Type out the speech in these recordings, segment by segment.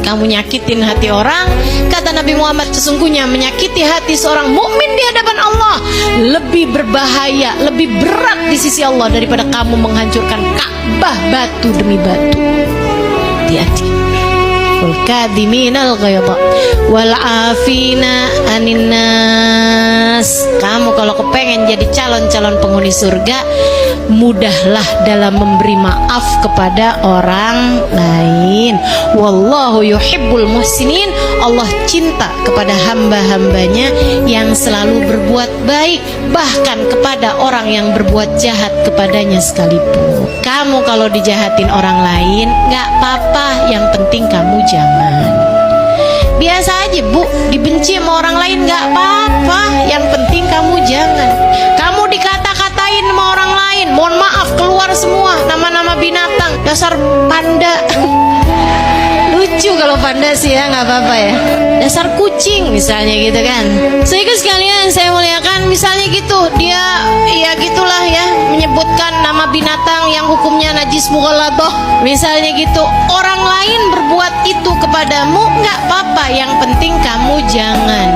kamu nyakitin hati orang. Kata Nabi Muhammad, sesungguhnya menyakiti hati seorang mukmin di hadapan Allah lebih berbahaya, lebih berat di sisi Allah daripada kamu menghancurkan Ka'bah batu demi batu. Hati-hati. Wal kadhiminal ghaidha wal afina anin nas. Kamu kalau kepengen jadi calon-calon penghuni surga, mudahlah dalam memberi maaf kepada orang lain. Wallahu yuhibbul muhsinin. Allah cinta kepada hamba-hambanya yang selalu berbuat baik, bahkan kepada orang yang berbuat jahat kepadanya sekalipun. Kamu kalau dijahatin orang lain gak apa-apa, yang penting kamu jangan. Biasa aja bu, dibenci sama orang lain gak apa-apa, yang penting kamu jangan. Kamu dikata-katain sama orang lain, mohon maaf keluar semua nama-nama binatang, dasar panda. Lucu kalau panda sih ya, nggak apa-apa ya. Dasar kucing misalnya gitu kan. Sehingga sekalian saya muliakan, misalnya gitu dia ya gitulah ya, menyebutkan nama binatang yang hukumnya najis mughalladhah misalnya gitu. Orang lain berbuat itu kepadamu nggak apa-apa, yang penting kamu jangan.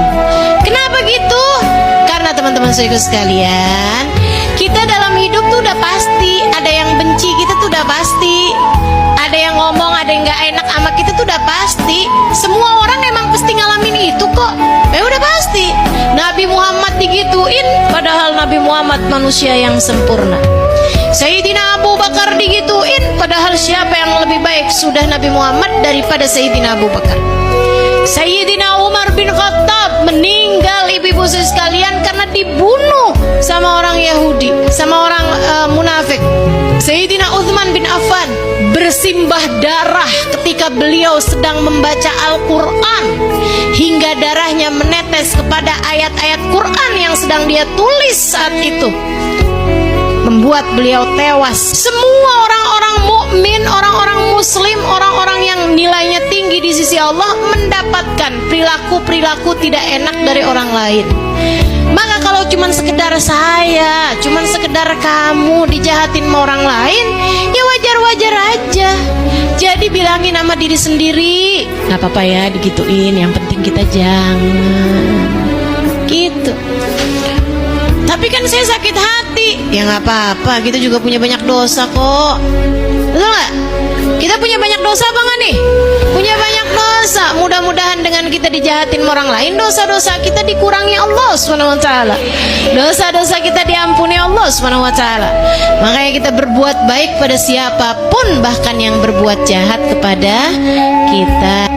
Kenapa gitu? Karena teman-teman sehingga sekalian, kita dalam hidup tuh udah pasti ada yang benci kita tuh udah pasti. Ada yang ngomong, ada yang gak enak sama kita tuh udah pasti. Semua orang emang pasti ngalamin itu kok. Ya udah pasti. Nabi Muhammad digituin, padahal Nabi Muhammad manusia yang sempurna. Sayyidina Abu Bakar digituin, padahal siapa yang lebih baik sudah Nabi Muhammad daripada Sayyidina Abu Bakar. Sayyidina Umar bin Khattab meninggal, ibu-ibu sekalian, karena dibunuh sama orang Yahudi, sama orang munafik. Sayyidina Utsman bin Affan bersimbah darah ketika beliau sedang membaca Al-Quran, hingga darahnya menetes kepada ayat-ayat Quran yang sedang dia tulis saat itu, membuat beliau tewas. Semua orang-orang mukmin, orang-orang muslim, orang-orang yang nilainya tinggi di sisi Allah mendapatkan perilaku-perilaku tidak enak dari orang lain. Maka kalau cuman sekedar saya, cuman sekedar kamu dijahatin sama orang lain, ya wajar-wajar aja. Jadi bilangin sama diri sendiri, gak apa-apa ya digituin, yang penting kita jangan gitu. Tapi kan saya sakit hati, ya gak apa-apa, kita juga punya banyak dosa kok. Betul gak? Kita punya banyak dosa apa gak nih? Punya banyak dosa. Mudah-mudahan dengan kita dijahatin orang lain, dosa-dosa kita dikurangi Allah SWT. Dosa-dosa kita diampuni Allah SWT. Makanya kita berbuat baik pada siapapun, bahkan yang berbuat jahat kepada kita.